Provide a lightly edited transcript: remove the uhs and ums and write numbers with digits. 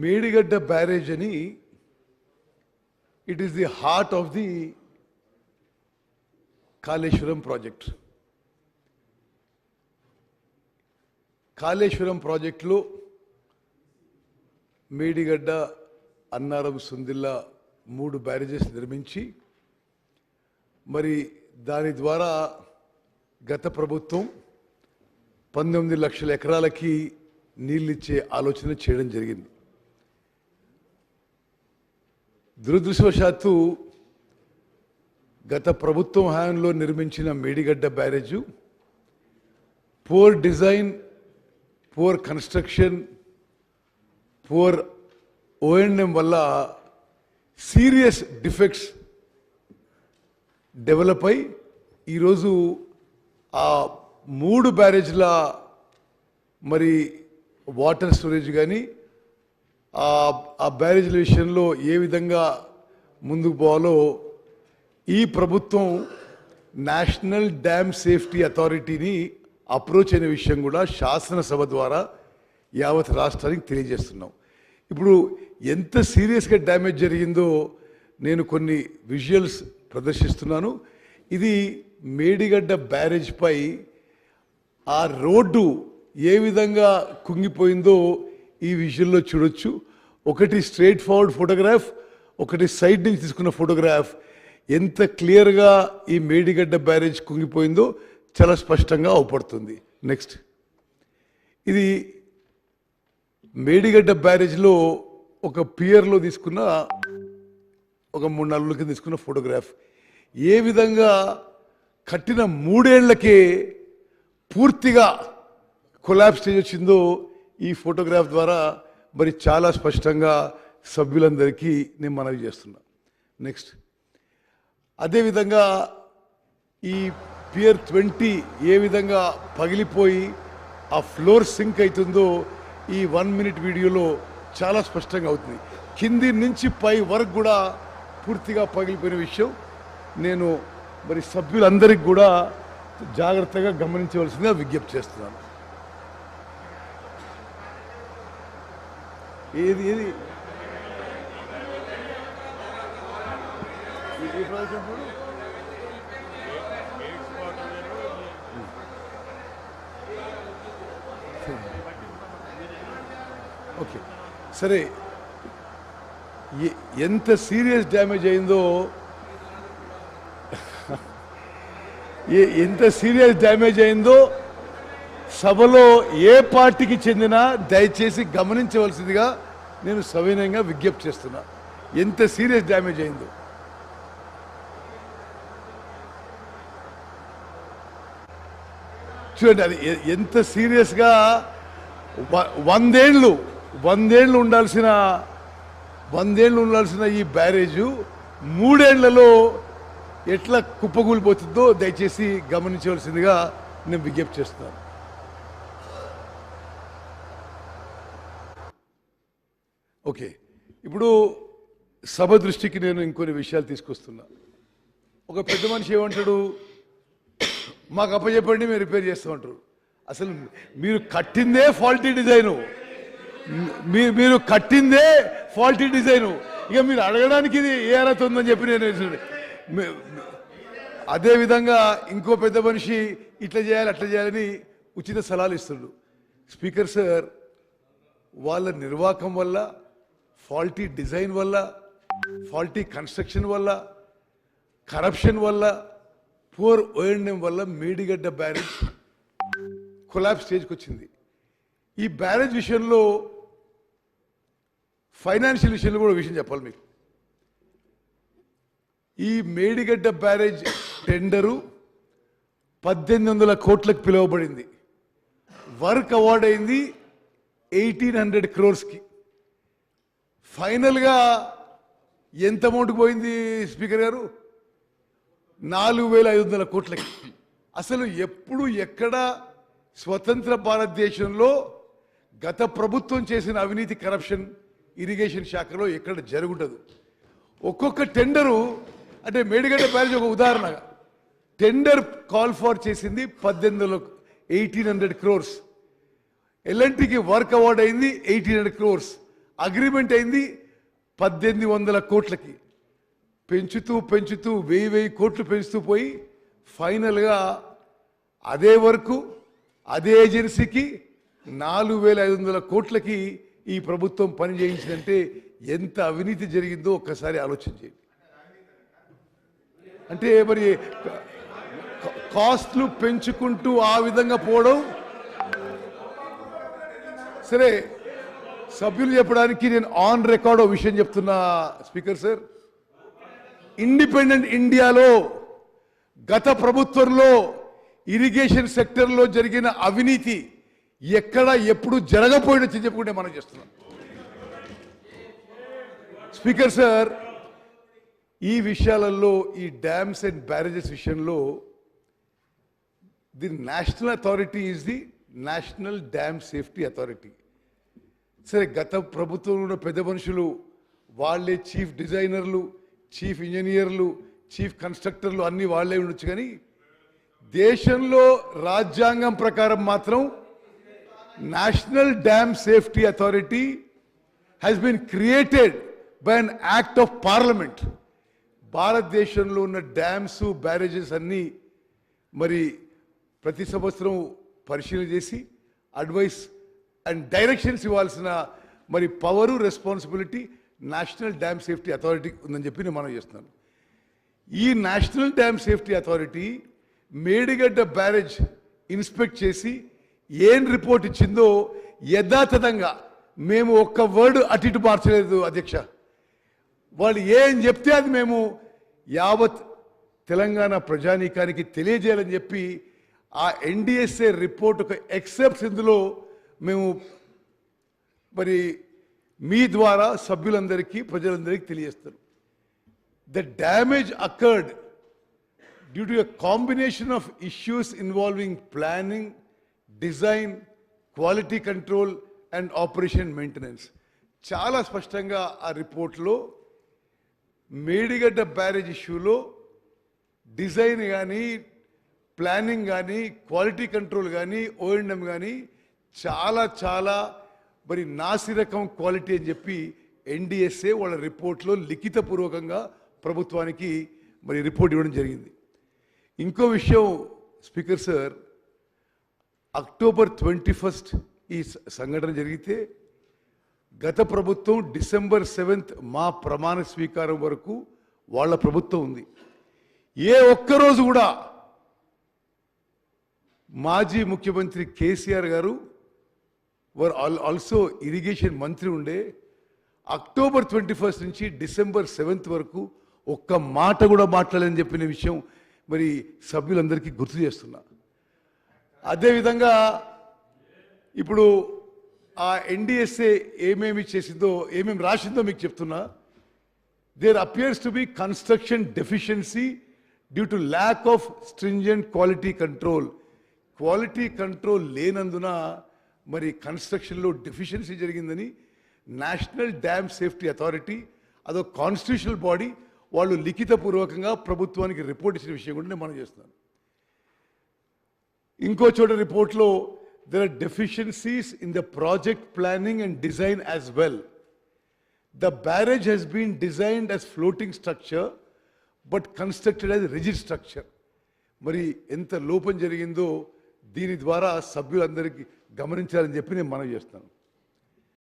Medigadda barrage అని it is the heart of the Kaleshwaram project. Kaleshwaram ప్రాజెక్టులో Medigadda, Annaram, Sundilla 3 barrages నిర్మించి మరి దాని ద్వారా గత ప్రభుత్వం 19 లక్షల ఎకరాలకి నీళ్ళిచ్చే ఆలోచన చేయడం జరిగింది. దురదృష్టవశాత్తు గత ప్రభుత్వం హయాంలో నిర్మించిన Medigadda barrage poor design, poor construction, poor O and M వల్ల సీరియస్ డిఫెక్ట్స్ డెవలప్ అయి ఈరోజు ఆ 3 బ్యారేజ్ల మరి వాటర్ స్టోరేజ్ కానీ ఆ బ్యారేజ్ల విషయంలో ఏ విధంగా ముందుకు పోవాలో ఈ ప్రభుత్వం నేషనల్ డ్యామ్ సేఫ్టీ అథారిటీని అప్రోచ్ అయిన విషయం కూడా శాసనసభ ద్వారా యావత్ రాష్ట్రానికి తెలియజేస్తున్నాం. ఇప్పుడు ఎంత సీరియస్గా డ్యామేజ్ జరిగిందో నేను కొన్ని విజువల్స్ ప్రదర్శిస్తున్నాను. ఇది మేడిగడ్డ బ్యారేజ్ పై ఆ రోడ్డు ఏ విధంగా కుంగిపోయిందో ఈ విజువల్లో చూడొచ్చు. ఒకటి స్ట్రైట్ ఫార్వర్డ్ ఫోటోగ్రాఫ్, ఒకటి సైడ్ నుంచి తీసుకున్న ఫోటోగ్రాఫ్. ఎంత క్లియర్గా ఈ మేడిగడ్డ బ్యారేజ్ కుంగిపోయిందో చాలా స్పష్టంగా అవపడుతుంది. నెక్స్ట్, ఇది మేడిగడ్డ బ్యారేజ్లో ఒక పియర్లో తీసుకున్న ఒక 3-4 రోజుల కింద తీసుకున్న ఫోటోగ్రాఫ్. ఏ విధంగా కట్టిన 3 ఏళ్లకే పూర్తిగా కొలాప్స్ స్టేజ్ వచ్చిందో ఈ ఫోటోగ్రాఫ్ ద్వారా మరి చాలా స్పష్టంగా సభ్యులందరికీ నేను మనవి చేస్తున్నా. నెక్స్ట్, అదేవిధంగా ఈ పియర్ 20 ఏ విధంగా పగిలిపోయి ఆ ఫ్లోర్ సింక్ అవుతుందో ఈ 1 మినిట్ వీడియోలో చాలా స్పష్టంగా అవుతుంది. కింది నుంచి పై వరకు కూడా పూర్తిగా పగిలిపోయిన విషయం నేను మరి సభ్యులందరికీ కూడా జాగ్రత్తగా గమనించవలసిందిగా విజ్ఞప్తి చేస్తున్నాను. ఏది ఏది ఓకే సరే, ఎంత సీరియస్ డ్యామేజ్ అయిందో సభలో ఏ పార్టీకి చెందినా దయచేసి గమనించవలసిందిగా నేను సవినయంగా విజ్ఞప్తి చేస్తున్నా. ఎంత సీరియస్ డ్యామేజ్ అయిందో చూడండి. అది ఎంత సీరియస్గా 100 ఏళ్ళు ఉండాల్సిన ఈ బ్యారేజు 3 ఏళ్లలో ఎట్లా కుప్పకూలిపోతుందో దయచేసి గమనించవలసిందిగా నేను విజ్ఞప్తి చేస్తున్నాను. ఓకే, ఇప్పుడు సభ దృష్టికి నేను ఇంకొన్ని విషయాలు తీసుకొస్తున్నా. ఒక పెద్ద మనిషి ఏమంటాడు, మాకు అప్పచెప్పండి మేము రిపేర్ చేస్తామంటారు. అసలు మీరు కట్టిందే ఫాల్టీ డిజైను, ఇక మీరు అడగడానికి ఇది ఏ అర్హత ఉందని చెప్పి నేను. అదేవిధంగా ఇంకో పెద్ద మనిషి ఇట్లా చేయాలి అట్లా చేయాలని ఉచిత సలహాలు ఇస్తున్నాడు. స్పీకర్ సార్, వాళ్ళ నిర్వాహకం వల్ల, ఫాల్టీ డిజైన్ వల్ల, ఫాల్టీ కన్స్ట్రక్షన్ వల్ల, కరప్షన్ వల్ల, పూర్ ఓఎండ్ఎం వల్ల మేడిగడ్డ బ్యారేజ్ కొలాప్స్ స్టేజ్కి వచ్చింది. ఈ బ్యారేజ్ విషయంలో ఫైనాన్షియల్ విషయంలో కూడా విషయం చెప్పాలి మీకు. ఈ మేడిగడ్డ బ్యారేజ్ టెండరు 1800 కోట్లకు పిలువబడింది. వర్క్ అవార్డ్ అయింది 1800 crores. ఫైనల్గా ఎంత అమౌంట్కి పోయింది స్పీకర్ గారు? 4500 కోట్లకి. అసలు ఎప్పుడు ఎక్కడ స్వతంత్ర భారతదేశంలో గత ప్రభుత్వం చేసిన అవినీతి, కరప్షన్ ఇరిగేషన్ శాఖలో ఎక్కడ జరుగుండదు. ఒక్కొక్క టెండరు, అంటే మేడిగడ్డ బ్యారేజ్ ఒక ఉదాహరణగా టెండర్ కాల్ ఫార్ చేసింది 1800 crores. ఎల్ఎన్టీకి వర్క్ అవార్డ్ అయింది 1800 crores. అగ్రిమెంట్ అయింది 1800 కోట్లకి, పెంచుతూ పెంచుతూ 1000 కోట్లు పెంచుతూ పోయి ఫైనల్గా అదే వరకు అదే ఏజెన్సీకి 4500 కోట్లకి ఈ ప్రభుత్వం పని చేయించిందంటే ఎంత అవినీతి జరిగిందో ఒక్కసారి ఆలోచన చేయండి. అంటే మరి కాస్ట్లు పెంచుకుంటూ ఆ విధంగా పోవడం సరే. సభ్యులు చెప్పడానికి నేను ఆన్ రికార్డ్ విషయం చెప్తున్నా స్పీకర్ సార్. ఇండిపెండెంట్ ఇండియాలో గత ప్రభుత్వంలో ఇరిగేషన్ సెక్టర్లో జరిగిన అవినీతి ఎక్కడ ఎప్పుడు జరగపోయినని చెప్పుకుంటే మనం చేస్తున్నాం. స్పీకర్ సార్, ఈ విషయాలలో ఈ డ్యామ్స్ అండ్ బ్యారేజెస్ విషయంలో the national authority is the national dam safety authority. సరే, గత ప్రభుత్వంలో ఉన్న పెద్ద మనుషులు వాళ్ళే చీఫ్ డిజైనర్లు, చీఫ్ ఇంజనీర్లు, చీఫ్ కన్స్ట్రక్టర్లు అన్నీ వాళ్ళే ఉండొచ్చు. కానీ దేశంలో రాజ్యాంగం ప్రకారం మాత్రం national dam safety authority has been created by an act of parliament. భారతదేశంలో ఉన్న డ్యామ్స్ బ్యారేజెస్ అన్నీ మరి ప్రతి సంవత్సరం పరిశీలన చేసి అడ్వైస్ అండ్ డైరెక్షన్స్ ఇవ్వాల్సిన మరి power, responsibility national dam safety authority ఉందని చెప్పి నేను మనం చేస్తున్నాను. ఈ national dam safety authority Medigadda barrage inspect చేసి ఏం రిపోర్ట్ ఇచ్చిందో యథాతథంగా మేము ఒక్క వర్డ్ అటు ఇటు మార్చలేదు అధ్యక్ష. వాళ్ళు ఏం చెప్తే అది మేము యావత్ తెలంగాణ ప్రజానీకానికి తెలియజేయాలని చెప్పి ఆ ఎన్డిఎస్ఏ రిపోర్ట్ ఒక ఎక్సెప్ట్స్ ఇందులో మేము మరి మీ ద్వారా సభ్యులందరికీ ప్రజలందరికీ తెలియజేస్తారు. The damage occurred due to a combination of issues involving planning, design, quality control and operation maintenance. చాలా స్పష్టంగా ఆ రిపోర్ట్లో మేడిగడ్డ బ్యారేజ్ ఇష్యూలో డిజైన్ కానీ, ప్లానింగ్ కానీ, క్వాలిటీ కంట్రోల్ కానీ, ఓఎండ్ఎం కానీ చాలా చాలా మరి నాసిరకం క్వాలిటీ అని చెప్పి ఎన్డిఎస్ఏ వాళ్ళ రిపోర్ట్లో లిఖితపూర్వకంగా ప్రభుత్వానికి మరి రిపోర్ట్ ఇవ్వడం జరిగింది. ఇంకో విషయం స్పీకర్ సార్, అక్టోబర్ 21 ఈ సంఘటన జరిగితే గత ప్రభుత్వం డిసెంబర్ 7 మా ప్రమాణ స్వీకారం వరకు వాళ్ళ ప్రభుత్వం ఉంది. ఏ ఒక్కరోజు కూడా మాజీ ముఖ్యమంత్రి కేసీఆర్ గారు వర్ ఆల్సో ఇరిగేషన్ మంత్రి ఉండే. అక్టోబర్ 21 నుంచి డిసెంబర్ 7 వరకు ఒక్క మాట కూడా మాట్లాడని చెప్పిన విషయం మరి సభ్యులందరికీ గుర్తు చేస్తున్నా. అదేవిధంగా ఇప్పుడు ఆ ఎన్డిఎస్ఏ ఏమేమి చేసిందో, ఏమేమి రాసిందో మీకు చెప్తున్నా. There appears to be construction deficiency due to lack of stringent quality control. Quality control లేనందున మరి కన్స్ట్రక్షన్లో డెఫిషియన్సీ జరిగిందని నేషనల్ డ్యామ్ సేఫ్టీ అథారిటీ, అదో కాన్స్టిట్యూషనల్ బాడీ, వాళ్ళు లిఖితపూర్వకంగా ప్రభుత్వానికి రిపోర్ట్ ఇచ్చిన విషయం కూడా నేను మనం చేస్తున్నాను. ఇంకో చోట రిపోర్ట్లో there are deficiencies in the project planning and design as well. The barrage has been designed as floating structure but constructed as rigid structure. మరి ఎంత లోపం జరిగిందో దీని ద్వారా సభ్యులందరికీ గమనించాలని చెప్పి నేను మనవి చేస్తాను.